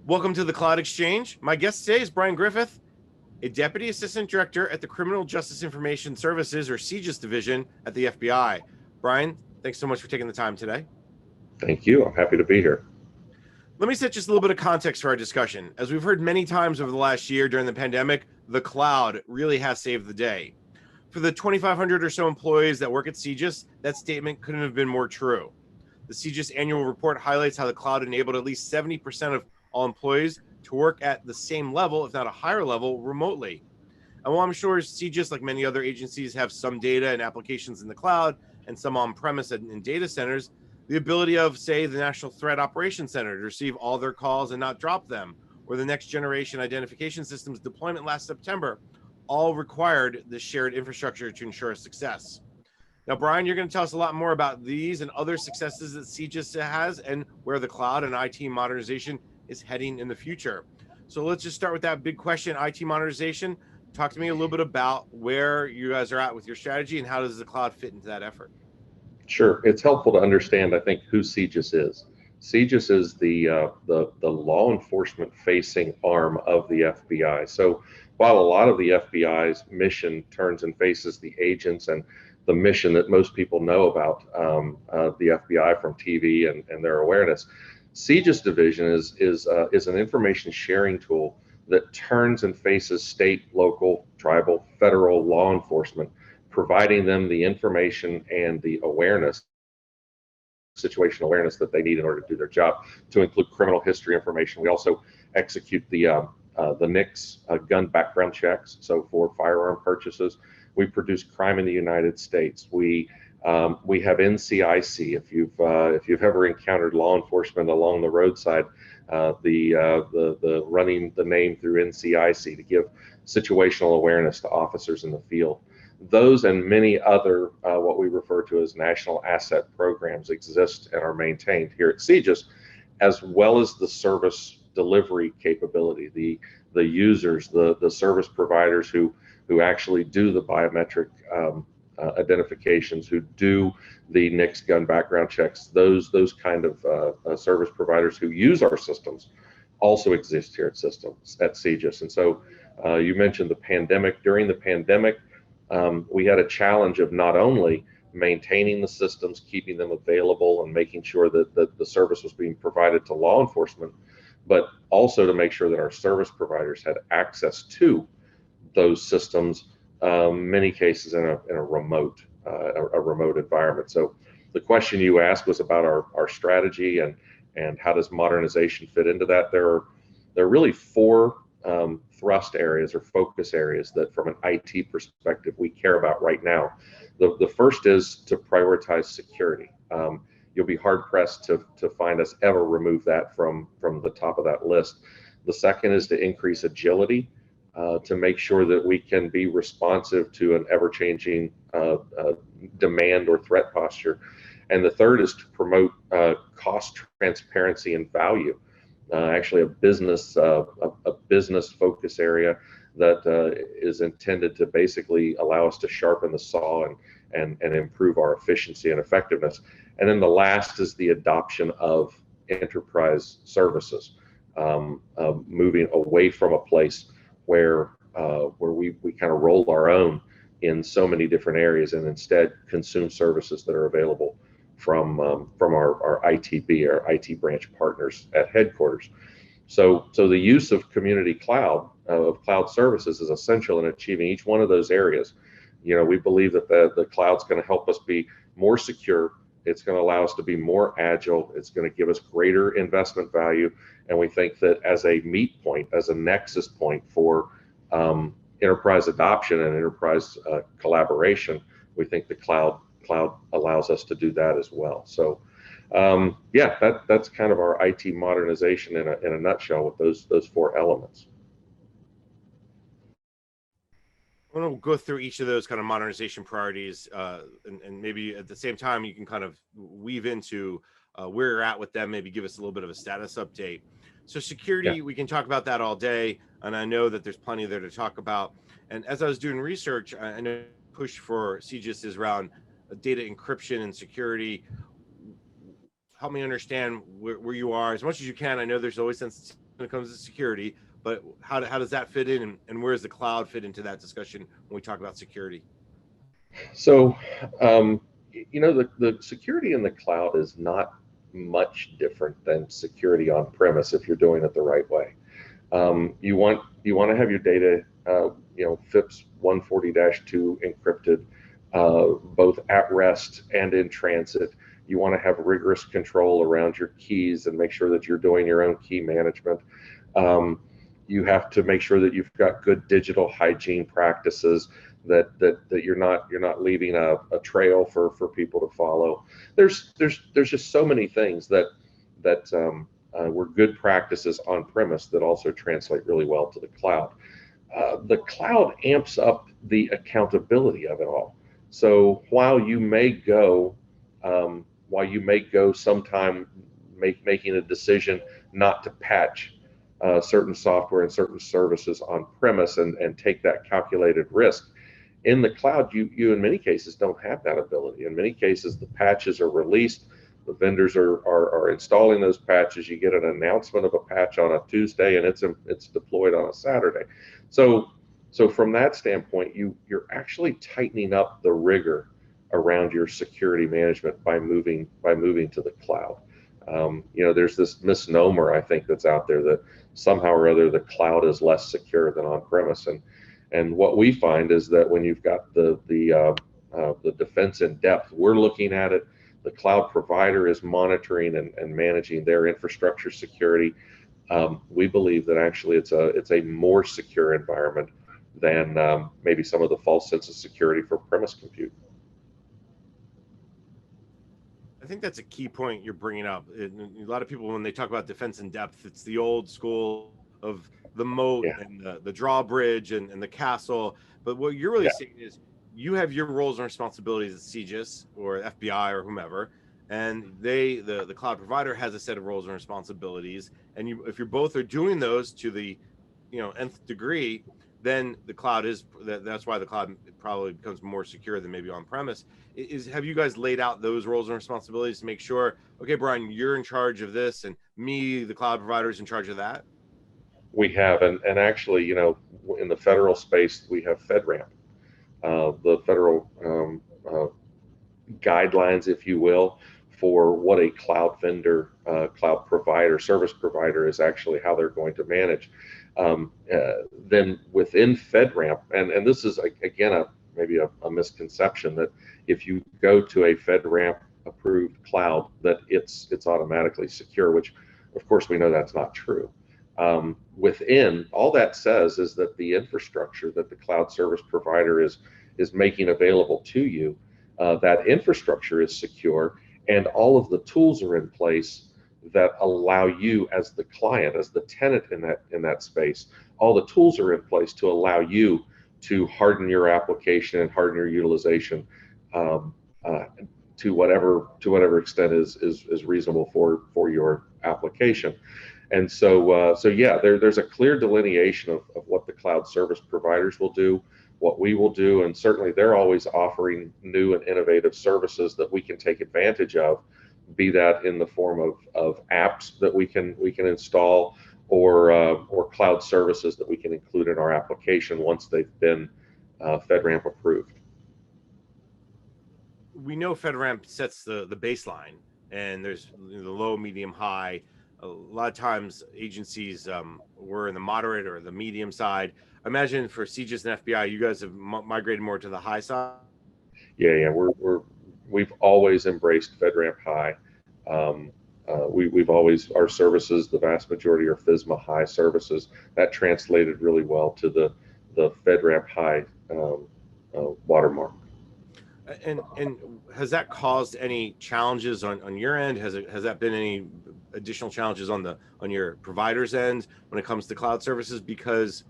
Welcome to the Cloud Exchange. My guest today is Brian Griffith, a Deputy Assistant Director at the Criminal Justice Information Services, or CJIS Division at the FBI. Brian, thanks so much for taking the time today. Thank you. I'm happy to be here. Let me set just a little bit of context for our discussion. As we've heard many times over the last year during the pandemic, the cloud really has saved the day. For the 2,500 or so employees that work at CJIS, that statement couldn't have been more true. The CJIS annual report highlights how the cloud enabled at least 70% of all employees to work at the same level, if not a higher level, remotely. And while I'm sure CJIS, like many other agencies, have some data and applications in the cloud and some on-premise and in data centers, the ability of, say, the National Threat Operations Center to receive all their calls and not drop them, or the Next Generation Identification Systems deployment last September, all required this shared infrastructure to ensure success. Now, Brian, you're going to tell us a lot more about these and other successes that CJIS has and where the cloud and IT modernization is heading in the future. So let's just start with that big question, IT modernization. Talk to me a little bit about where you guys are at with your strategy and how does the cloud fit into that effort? Sure. It's helpful to understand, I think, who CJIS is. CJIS is the law enforcement facing arm of the FBI. So while a lot of the FBI's mission turns and faces the agents and the mission that most people know about the FBI from TV and their awareness, CJIS Division is an information sharing tool that turns and faces state, local, tribal, federal law enforcement, providing them the information and the awareness, situational awareness that they need in order to do their job, to include criminal history information. We also execute the NICS gun background checks. So for firearm purchases, we produce crime in the United States. We have NCIC. If you've ever encountered law enforcement along the roadside, the running the name through NCIC to give situational awareness to officers in the field. Those and many other what we refer to as national asset programs exist and are maintained here at CJIS, as well as the service delivery capability, the users, the service providers who actually do the biometric identifications, who do the NICS gun background checks, those kind of service providers who use our systems also exist here at CJIS. And so you mentioned the pandemic. During the pandemic, we had a challenge of not only maintaining the systems, keeping them available, and making sure that the service was being provided to law enforcement, but also to make sure that our service providers had access to those systems, many cases in a remote environment. So the question you asked was about our strategy and how does modernization fit into that. There are really four thrust areas or focus areas that from an IT perspective we care about right now. The first is to prioritize security. You'll be hard pressed to find us ever remove that from the top of that list. The second is to increase agility, to make sure that we can be responsive to an ever-changing demand or threat posture. And the third is to promote cost transparency and value. Actually, a business focus area that is intended to basically allow us to sharpen the saw and improve our efficiency and effectiveness. And then the last is the adoption of enterprise services, moving away from a place where we kind of roll our own in so many different areas and instead consume services that are available from our ITB, our IT branch partners at headquarters. So the use of community cloud, of cloud services, is essential in achieving each one of those areas. You know, we believe that the cloud's going to help us be more secure. It's going to allow us to be more agile. It's going to give us greater investment value. And we think that as a meet point, as a nexus point for enterprise adoption and enterprise collaboration, we think the cloud allows us to do that as well. So yeah, that's kind of our IT modernization in a nutshell with those four elements. I want to go through each of those kind of modernization priorities, and maybe at the same time you can kind of weave into where you're at with them, maybe give us a little bit of a status update. So security, we can talk about that all day, and I know that there's plenty there to talk about. And as I was doing research, I know push for CJIS is around data encryption and security. Help me understand where you are as much as you can. I know there's always sensitivity when it comes to security, but how does that fit in, and where does the cloud fit into that discussion when we talk about security? So, the security in the cloud is not much different than security on premise if you're doing it the right way. You want to have your data, FIPS 140-2 encrypted, both at rest and in transit. You want to have rigorous control around your keys and make sure that you're doing your own key management. You have to make sure that you've got good digital hygiene practices, that you're not leaving a trail for people to follow. There's just so many things that were good practices on premise that also translate really well to the cloud. The cloud amps up the accountability of it all. So while you may go sometime making a decision not to patch certain software and certain services on premise and take that calculated risk, in the cloud, you in many cases don't have that ability. In many cases, the patches are released, the vendors are installing those patches. You get an announcement of a patch on a Tuesday, and it's deployed on a Saturday. So from that standpoint, you're actually tightening up the rigor around your security management by moving to the cloud. There's this misnomer, I think, that's out there that somehow or other the cloud is less secure than on premise, and what we find is that when you've got the defense in depth, we're looking at it. The cloud provider is monitoring and managing their infrastructure security. We believe that actually it's a more secure environment than maybe some of the false sense of security for premise compute. I think that's a key point you're bringing up. A lot of people, when they talk about defense in depth, it's the old school of the moat Yeah. and the drawbridge and the castle. But what you're really Yeah. saying is you have your roles and responsibilities at CJIS or FBI or whomever, and the cloud provider has a set of roles and responsibilities. And if you both are doing those to the nth degree, then the cloud that's why the cloud probably becomes more secure than maybe on premise. Have you guys laid out those roles and responsibilities to make sure, okay, Brian, you're in charge of this, and me, the cloud provider, is in charge of that? We have, and actually, in the federal space, we have FedRAMP, the federal guidelines, if you will, for what a cloud vendor, cloud provider, service provider is actually how they're going to manage. Then within FedRAMP, and this is again maybe a misconception that if you go to a FedRAMP approved cloud that it's automatically secure, which of course we know that's not true. Within all that says is that the infrastructure that the cloud service provider is making available to you, that infrastructure is secure, and all of the tools are in place that allow you as the client, as the tenant in that space, all the tools are in place to allow you to harden your application and harden your utilization to whatever extent is reasonable for your application. And so yeah, there's a clear delineation of what the cloud service providers will do, what we will do, and certainly they're always offering new and innovative services that we can take advantage of, be that in the form of apps that we can install, or cloud services that we can include in our application once they've been FedRAMP approved. We know FedRAMP sets the baseline, and there's the low, medium, high. A lot of times agencies were in the moderate or the medium side. I imagine for CJIS and FBI, you guys have migrated more to the high side. Yeah, we've always embraced FedRAMP High. We've always, our services, the vast majority are FISMA High services. That translated really well to the FedRAMP High watermark. And has that caused any challenges on your end? Has that been any additional challenges on your provider's end when it comes to cloud services? Because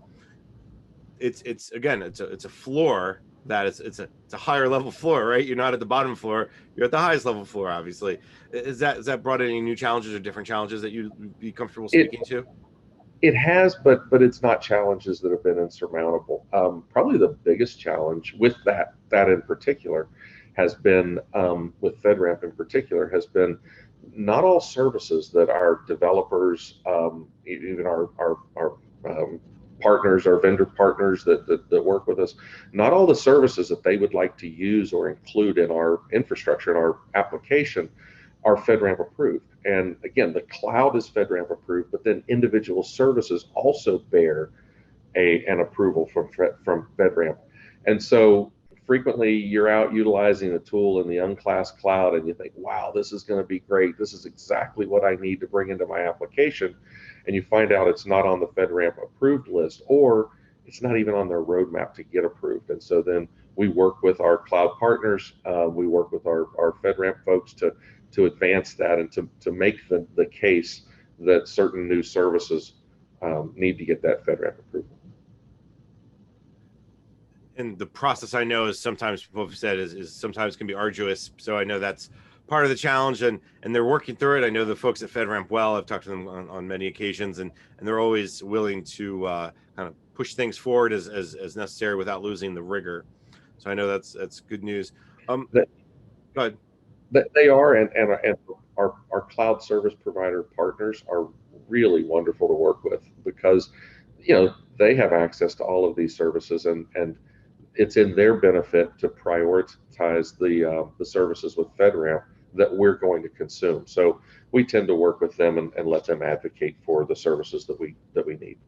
it's a floor that it's a higher level floor, right? You're not at the bottom floor, you're at the highest level floor, obviously. Has that brought any new challenges or different challenges that you'd be comfortable speaking to? It has, but it's not challenges that have been insurmountable. Probably the biggest challenge with that in particular has been, with FedRAMP in particular, has been not all services that our developers, even our partners, our vendor partners that work with us, not all the services that they would like to use or include in our infrastructure, in our application, are FedRAMP approved. And again, the cloud is FedRAMP approved, but then individual services also bear an approval from FedRAMP. And so frequently you're out utilizing a tool in the Unclassified Cloud and you think, wow, this is going to be great. This is exactly what I need to bring into my application. And you find out it's not on the FedRAMP approved list, or it's not even on their roadmap to get approved. And so then we work with our cloud partners, we work with our FedRAMP folks to advance that and to make the case that certain new services need to get that FedRAMP approval. And the process, I know, is sometimes people have said is sometimes can be arduous. So I know that's part of the challenge, and they're working through it. I know the folks at FedRAMP well. I've talked to them on many occasions, and they're always willing to kind of push things forward as necessary without losing the rigor. So I know that's good news. Go ahead. They are, and our cloud service provider partners are really wonderful to work with, because they have access to all of these services, and it's in their benefit to prioritize the services with FedRAMP that we're going to consume. So we tend to work with them and let them advocate for the services that we need.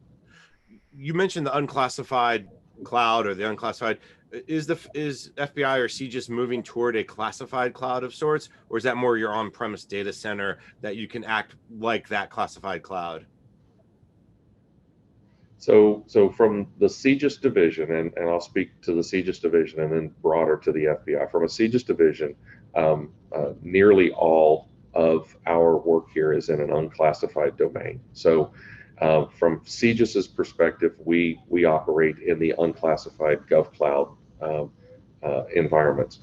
You mentioned the unclassified cloud, or the unclassified. Is FBI or CJIS moving toward a classified cloud of sorts, or is that more your on-premise data center that you can act like that classified cloud? So from the CJIS division, and I'll speak to the CJIS division and then broader to the FBI. From a CJIS division, nearly all of our work here is in an unclassified domain. So from CJIS's perspective, we operate in the unclassified GovCloud environments.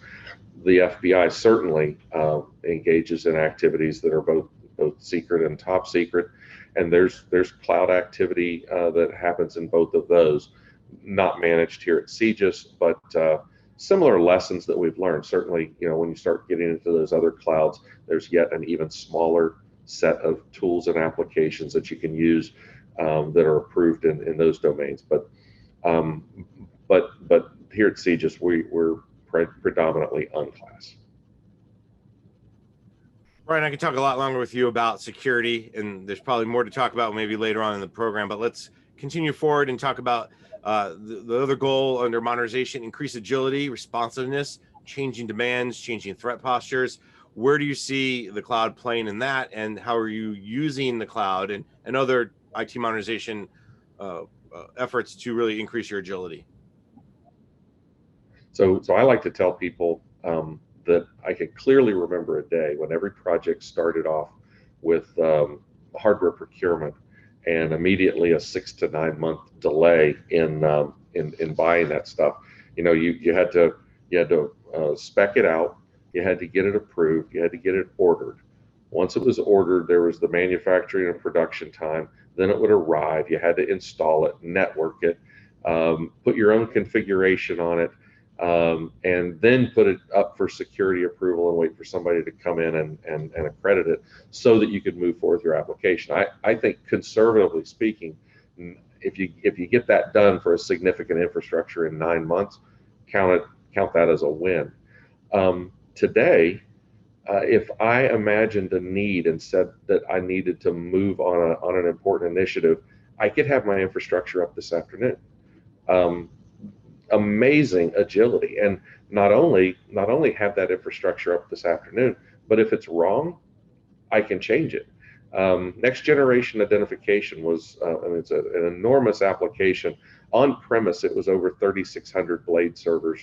The FBI certainly engages in activities that are both secret and top secret, and there's cloud activity that happens in both of those, not managed here at CJIS, but similar lessons that we've learned. Certainly, when you start getting into those other clouds, there's yet an even smaller set of tools and applications that you can use that are approved in those domains. But here at CJIS, we're predominantly unclass. Brian, I could talk a lot longer with you about security, and there's probably more to talk about maybe later on in the program, but let's continue forward and talk about the other goal under modernization: increase agility, responsiveness, changing demands, changing threat postures. Where do you see the cloud playing in that, and how are you using the cloud and other IT modernization efforts to really increase your agility? So I like to tell people that I can clearly remember a day when every project started off with hardware procurement, and immediately a 6 to 9 month delay in buying that stuff. You had to spec it out, you had to get it approved, you had to get it ordered. Once it was ordered, there was the manufacturing and production time. Then it would arrive. You had to install it, network it, put your own configuration on it, and then put it up for security approval and wait for somebody to come in and accredit it so that you could move forward with your application. I think, conservatively speaking, if you get that done for a significant infrastructure in 9 months, count that as a win. Today, if I imagined a need and said that I needed to move on an important initiative, I could have my infrastructure up this afternoon. Amazing agility, and not only have that infrastructure up this afternoon, but if it's wrong, I can change it. Next generation identification was it's an enormous application. On premise, it was over 3,600 blade servers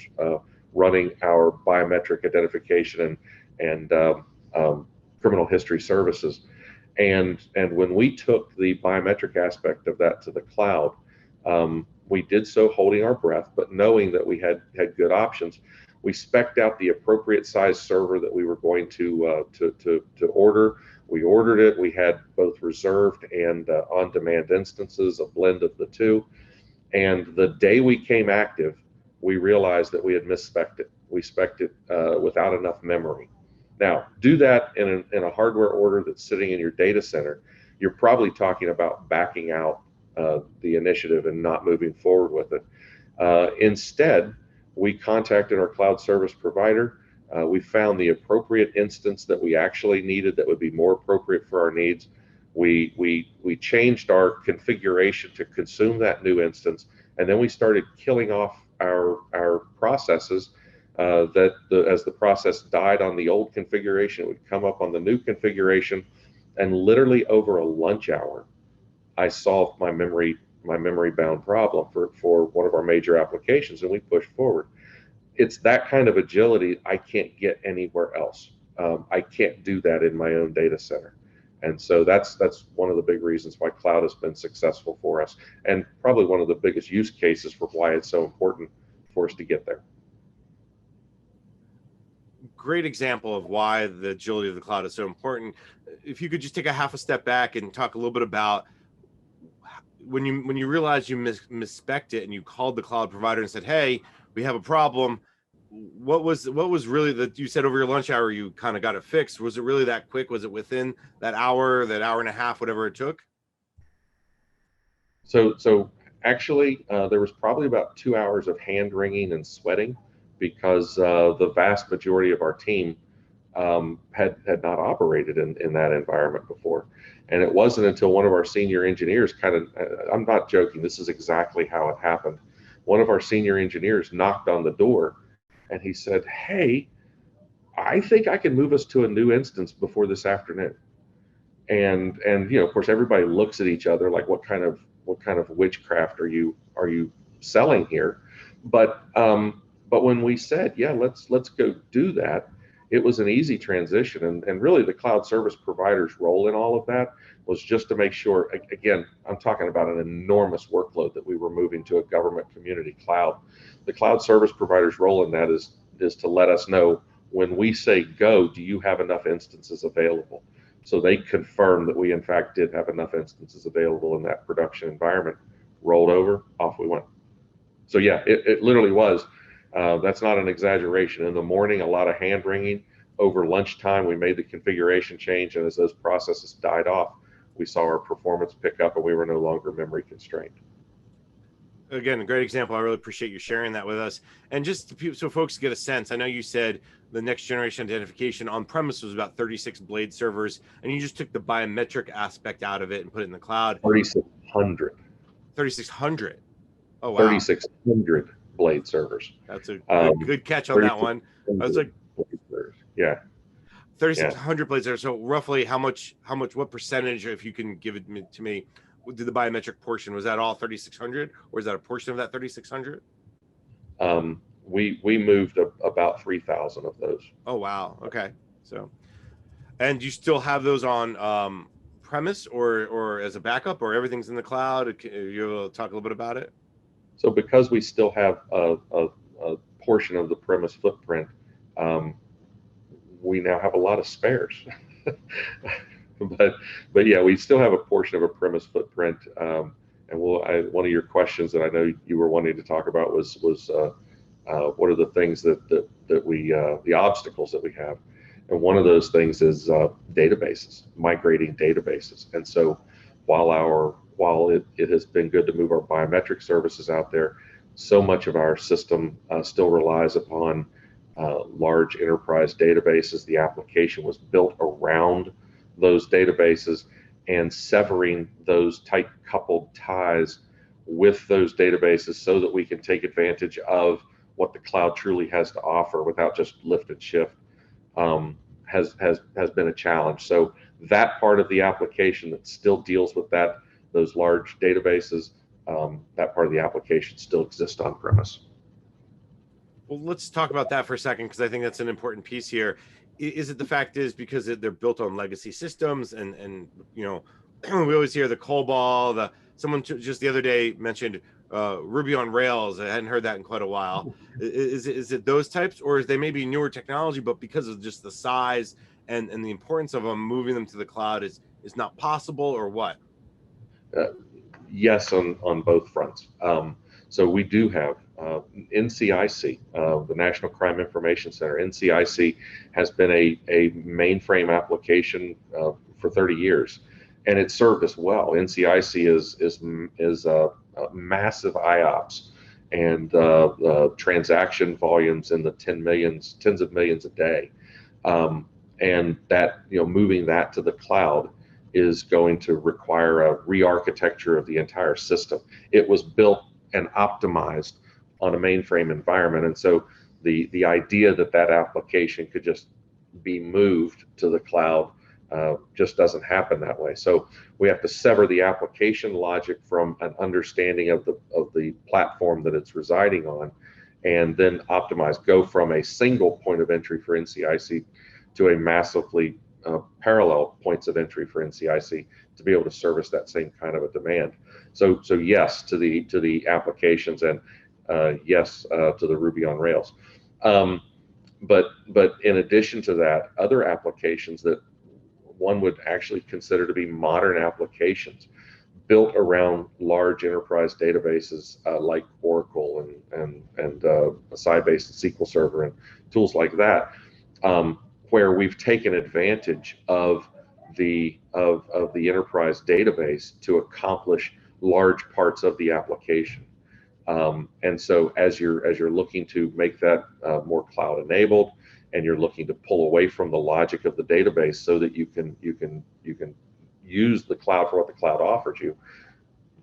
running our biometric identification and criminal history services. And when we took the biometric aspect of that to the cloud, we did so holding our breath, but knowing that we had good options. We spec'd out the appropriate size server that we were going to order. We ordered it. We had both reserved and on-demand instances, a blend of the two. And the day we came active, we realized that we had misspec'd it. We spec'd it without enough memory. Now, do that in a hardware order that's sitting in your data center, you're probably talking about backing out the initiative and not moving forward with it. Instead, we contacted our cloud service provider. We found the appropriate instance that we actually needed that would be more appropriate for our needs. We changed our configuration to consume that new instance, and then we started killing off our processes. As the process died on the old configuration, it would come up on the new configuration, and literally over a lunch hour, I solved my memory bound problem for one of our major applications, and we pushed forward. It's that kind of agility I can't get anywhere else. I can't do that in my own data center. And so that's one of the big reasons why cloud has been successful for us, and probably one of the biggest use cases for why it's so important for us to get there. Great example of why the agility of the cloud is so important. If you could just take a half a step back and talk a little bit about when you realized you misspec'd it and you called the cloud provider and said, "Hey, we have a problem." What was really that you said over your lunch hour you kind of got it fixed? Was it really that quick? Was it within that hour and a half, whatever it took? So actually, there was probably about 2 hours of hand wringing and sweating because the vast majority of our team had not operated in that environment before. And it wasn't until one of our senior engineers I'm not joking, this is exactly how it happened. One of our senior engineers knocked on the door and he said, "Hey, I think I can move us to a new instance before this afternoon." And of course everybody looks at each other like, what kind of witchcraft are you selling here? But when we said, yeah, let's go do that, it was an easy transition. And really the cloud service provider's role in all of that was just to make sure, again, I'm talking about an enormous workload that we were moving to a government community cloud. The cloud service provider's role in that is to let us know when we say go, do you have enough instances available? So they confirmed that we in fact did have enough instances available in that production environment. Rolled over, off we went. So yeah, it literally was. That's not an exaggeration. In the morning, a lot of hand wringing. Over lunchtime, we made the configuration change, and as those processes died off, we saw our performance pick up, and we were no longer memory constrained. Again, a great example. I really appreciate you sharing that with us. And just so folks get a sense, I know you said the next generation identification on premise was about 36 blade servers, and you just took the biometric aspect out of it and put it in the cloud. 3,600. 3,600. Oh, wow. 3,600 blade servers. That's a good catch on that one. I was like, yeah. 3,600 blade servers. So roughly what percentage, if you can give it to me, did the biometric portion, was that all 3,600 or is that a portion of that 3,600? We moved about 3,000 of those. Oh, wow. Okay. So, and you still have those on premise or as a backup, or everything's in the cloud? Are you able to talk a little bit about it? So because we still have a portion of the premise footprint, we now have a lot of spares. But yeah, we still have a portion of a premise footprint. And one of your questions that I know you were wanting to talk about was what are the things that we the obstacles that we have, and one of those things is databases, migrating databases. And so while it has been good to move our biometric services out there, so much of our system still relies upon large enterprise databases. The application was built around those databases, and severing those tight coupled ties with those databases so that we can take advantage of what the cloud truly has to offer without just lift and shift has been a challenge. So that part of the application that still deals with those large databases, that part of the application still exists on premise. Well, let's talk about that for a second, because I think that's an important piece here. Is it the fact is because they're built on legacy systems, and we always hear the COBOL, someone just the other day mentioned Ruby on Rails. I hadn't heard that in quite a while. Is it those types, or is they maybe newer technology, but because of just the size and the importance of them, moving them to the cloud is not possible, or what? Yes, on both fronts. So we do have NCIC, the National Crime Information Center. NCIC has been a mainframe application for 30 years, and it served us well. NCIC is massive IOPS and transaction volumes in the tens of millions a day, and that, moving that to the cloud is going to require a re-architecture of the entire system. It was built and optimized on a mainframe environment, and so the idea that that application could just be moved to the cloud just doesn't happen that way. So we have to sever the application logic from an understanding of the platform that it's residing on, and then optimize, go from a single point of entry for NCIC to a massively parallel points of entry for NCIC to be able to service that same kind of a demand. So yes to the applications, and yes to the Ruby on Rails. But in addition to that, other applications that one would actually consider to be modern applications built around large enterprise databases like Oracle and a Sybase and SQL Server and tools like that, where we've taken advantage of the enterprise database to accomplish large parts of the application. And so as you're looking to make that more cloud enabled, and you're looking to pull away from the logic of the database so that you can use the cloud for what the cloud offers you,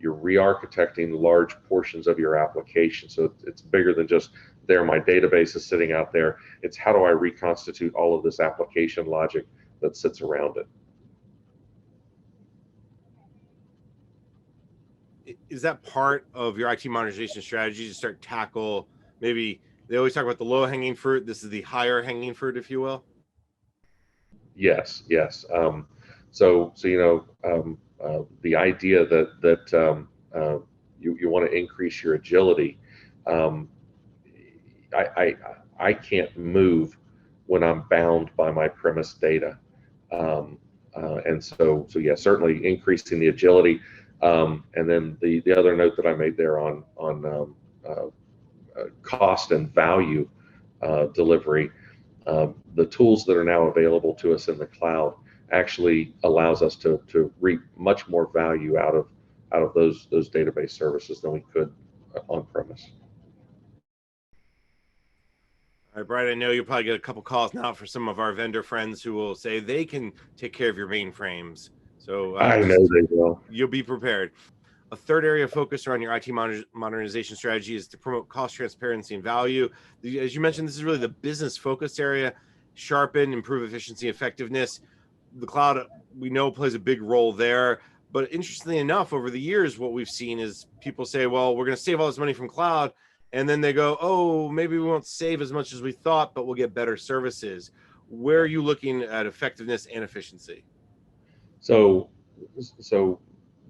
you're re-architecting large portions of your application. So it's bigger than just my database is sitting out there. It's how do I reconstitute all of this application logic that sits around it. Is that part of your IT modernization strategy to start tackle, maybe they always talk about the low hanging fruit, this is the higher hanging fruit, if you will? Yes. So the idea that you want to increase your agility. I can't move when I'm bound by my premise data, and so yeah, certainly increasing the agility. And then the other note that I made there on cost and value delivery, the tools that are now available to us in the cloud actually allows us to reap much more value out of those database services than we could on premise. All right, Brian, I know you'll probably get a couple calls now for some of our vendor friends who will say they can take care of your mainframes. So I know they will. You'll be prepared. A third area of focus around your IT modernization strategy is to promote cost transparency and value. As you mentioned, this is really the business focused area. Sharpen, improve efficiency, effectiveness. The cloud, we know, plays a big role there. But interestingly enough, over the years, what we've seen is people say, well, we're going to save all this money from cloud. And then they go, oh, maybe we won't save as much as we thought, but we'll get better services. Where are you looking at effectiveness and efficiency? So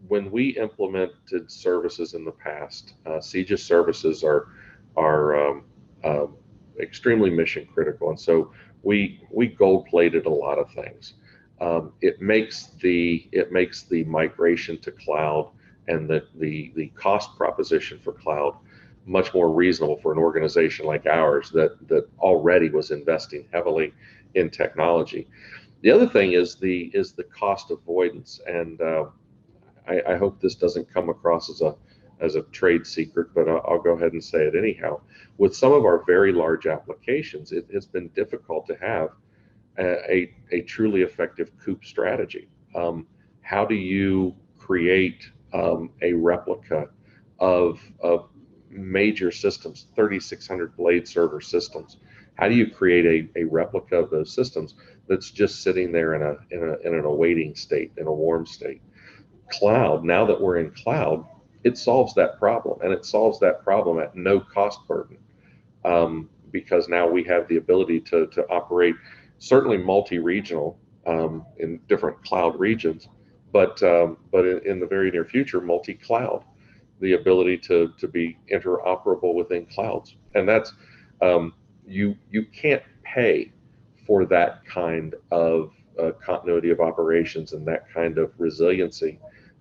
when we implemented services in the past, CJIS services are extremely mission critical, and so we gold plated a lot of things. It makes the migration to cloud and the cost proposition for cloud much more reasonable for an organization like ours that already was investing heavily in technology. The other thing is the cost avoidance, and I hope this doesn't come across as a trade secret, but I'll go ahead and say it anyhow. With some of our very large applications, it has been difficult to have a truly effective COOP strategy. How do you create a replica of major systems, 3,600 blade server systems? How do you create a replica of those systems that's just sitting there in an awaiting state, in a warm state? Cloud, now that we're in cloud, it solves that problem, and it solves that problem at no cost burden, because now we have the ability to operate certainly multi-regional in different cloud regions, but in the very near future, multi-cloud, the ability to be interoperable within clouds. And that's you can't pay for that kind of continuity of operations and that kind of resiliency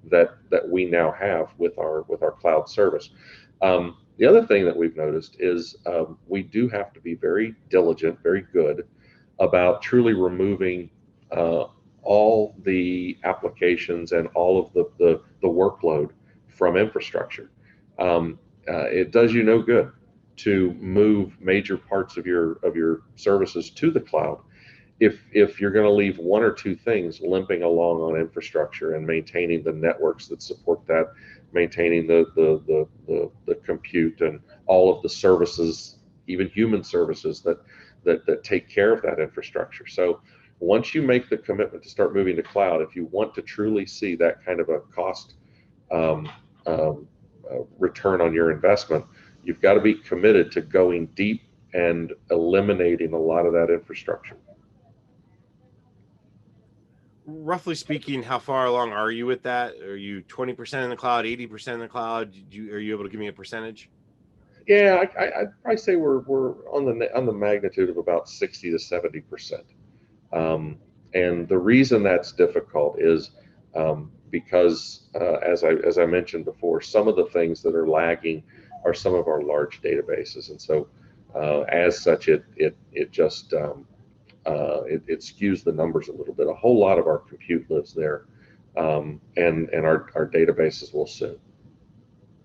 that we now have with our cloud service. The other thing that we've noticed is we do have to be very diligent, very good about truly removing uh, all the applications and all of the workload from infrastructure. It does you no good to move major parts of your services to the cloud if you're going to leave one or two things limping along on infrastructure and maintaining the networks that support that, maintaining the compute and all of the services, even human services that take care of that infrastructure. So once you make the commitment to start moving to cloud, if you want to truly see that kind of a cost um, return on your investment, you've got to be committed to going deep and eliminating a lot of that infrastructure. Roughly speaking, how far along are you with that? Are you 20% in the cloud, 80% in the cloud? Are you able to give me a percentage? Yeah, I'd probably say we're on the magnitude of about 60 to 70%. And the reason that's difficult is because, as I mentioned before, some of the things that are lagging are some of our large databases, and so as such, it just it skews the numbers a little bit. A whole lot of our compute lives there, and our databases will soon.